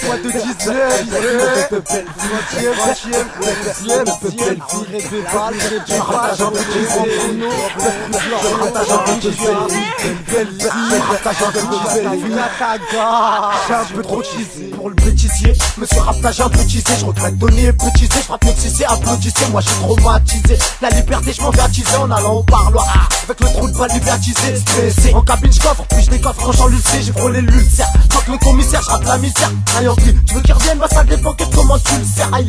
Moi de 19 un peu trop cheesé pour le bêtisier. Monsieur Raptage un peu teasé, je regrette donner et bêtiser. Je frappe mieux que si c'est applaudissez, moi je suis traumatisé. La liberté je m'en vais attiser en allant au parloir avec le trou de balle libertisé. Stressé, en cabine je coffre, puis je décoffre quand j'enlulcé. J'ai frôlé l'ulcère, tant que le commissaire je rappe la misère. Un Yankee, tu veux qu'il revienne, bah ça dépend que comment tu le sers. Aïe,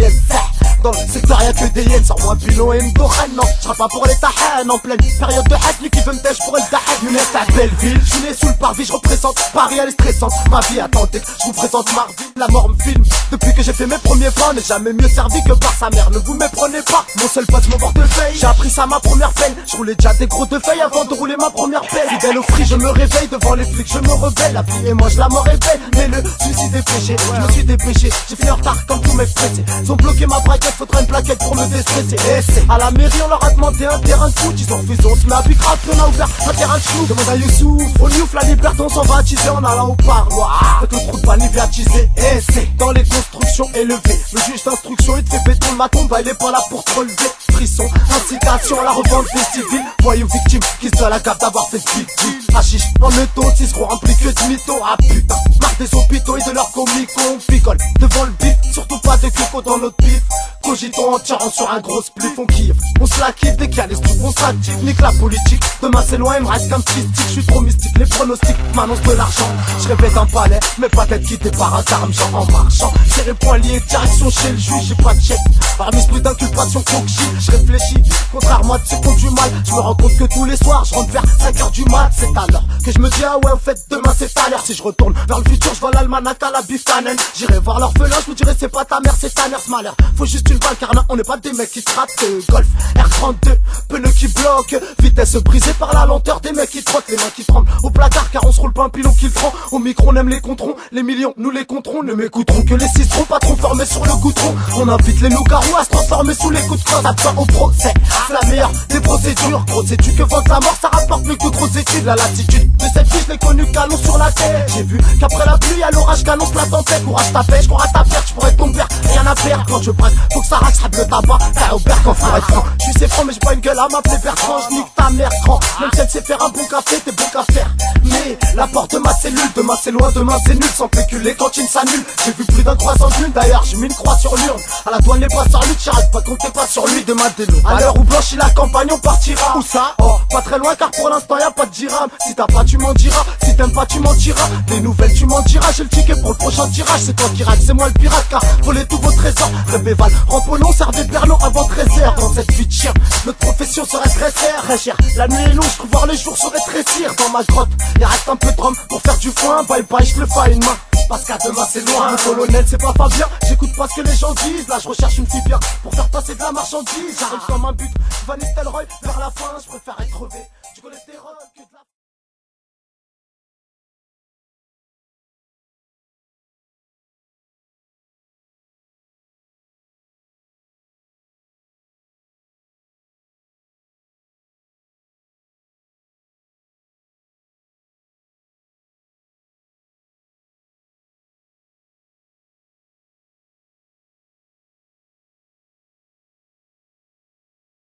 dans le secteur y'a que des hyènes, sors-moi pilon et m'dorren. Non, j'rappe pas pour les tahen, en pleine période de hack. Lui qui veut me tèche pour le dahen. Younes à Belleville, j'suis né sous le parvis, je représente Paris, elle est stressante. Ma vie a tenté, je vous présente Marvin. La mort me filme, depuis que j'ai fait mes premiers pas. On n'est jamais mieux servi que par sa mère, ne vous méprenez pas. Mon seul pote, mon portefeuille, j'ai appris ça à ma première peine. Je roulais déjà des gros de feuilles avant de rouler ma première pelle. Fidèle au free, je me réveille devant les flics, je me rebelle. La vie et moi, je la mort est belle, mais le suicide est péché. Je me suis dépêché, j'ai fini en retard comme tous mes stressés. Ils ont bloqué ma braquette, faudra une plaquette pour me déstresser. Et c'est à la mairie, on leur a demandé un terrain de foot. Ils ont refusé, on se met à Bicrate, on a ouvert un terrain de chou. Demande à Youssouf, au Niouf, la liberté, on s'en va attiser en allant au parloir. Avec le trou de balle, il vient attiser. Et c'est dans les constructions élevées. Le juge d'instruction, il te fait béton de ma tombe, il est pas là pour te relever. Frisson, incitation à la revente des civils. Voyons victime qui se doit la cave d'avoir fait ce victime. Hachiche, en auto, si se rempli que de mythos. Ah putain, marre des hôpitaux et de leurs comiques. On picole devant le bif, surtout pas de coco dans notre bif. Cogitons en tirant sur un gros spliff, on kiffe. On se la kiffe dès qu'il y a les stups, on s'active. Nique la politique, demain c'est loin, il me reste qu'un petit stick. Je suis trop mystique, les pronostics m'annoncent de l'argent. Je répète un palais, mais pas d'être quitté par un argent en marchant. Serré point lié, direction chez le juge, j'ai pas de chèque. Parmi plus d'inculpation coquille, je réfléchis. Contrairement à ceux qui ont du mal, je me rends compte que tous les soirs, je rentre vers 5h du mat. C'est alors que je me dis, ah ouais, en fait, demain c'est à l'heure. Si je retourne vers le futur, je vois l'almanach à la bifanen. J'irai voir l'orphelin, je me dirai, c'est pas ta mère, c'est ta mère, ce malheur. Faut juste une balle, car là, on n'est pas des mecs qui trottent. Golf, R32, pneu qui bloque. Vitesse brisée par la lenteur des mecs qui trottent. Les mains qui tremblent au placard, car on se roule pas un pilon qui le prend. Au micro, on aime les controns, les millions, nous les compterons. Ne m'écouteront que les citrons, pas trop formés sur le goutron. On invite les loups-garous à se transformer sous les coups de crosse. Absent au procès, c'est la meilleure des procédures. Gros sais-tu que vendre la mort, ça rapporte plus que trop études. La latitude de cette fille, je l'ai connue canon sur la tête. J'ai vu qu'après la pluie, à l'orage qu'annonce la tempête. Courage ta pêche, qu'on rate ta perte, je pourrais tomber, rien à perdre. Quand je presse, faut que ça raxe, rate le tabac. T'as au père quand faut être franc. Je suis c'est franc, mais j'ai pas une gueule à m'appeler Bertrand. Je nique ta mère grand. Même si elle sait faire un bon café, t'es bon qu'à faire. Mais la porte de ma cellule, demain c'est loin, demain c'est nul. Sans pécule, les cantines s'annulent. J'ai vu plus d'un croissant d'une, d'ailleurs j'ai mis une croix sur l'urne. À la douane les bras sur lui, j'arrête pas compter pas sur lui. Demain des loups. À l'heure où blanchit la campagne, on partira. Où ça? Oh, pas très loin car pour l'instant y'a pas de dirham. Si t'as pas tu m'en diras, si t'aimes pas tu m'en diras. Des nouvelles tu m'en diras, j'ai le ticket pour le prochain tirage. C'est toi qui rate, c'est moi le pirate car voler tous vos trésors. Rébéval, rampolon, servez Berlot avant 13h. Dans cette vie de chien, notre profession serait très chère. La nuit est longue, je voir les jours se rétrécir. Dans ma grotte, il reste un peu de rhum pour faire du foin. Bye bye, je le fais à une main. Parce qu'à demain c'est loin. Le colonel c'est pas Fabien, j'écoute pas ce que les gens disent. Là je recherche une fille bien pour faire passer de la marchandise. J'arrive comme un but, Van Nistelrooy vers la fin. Je préfère être crevé du cholestérol que de la...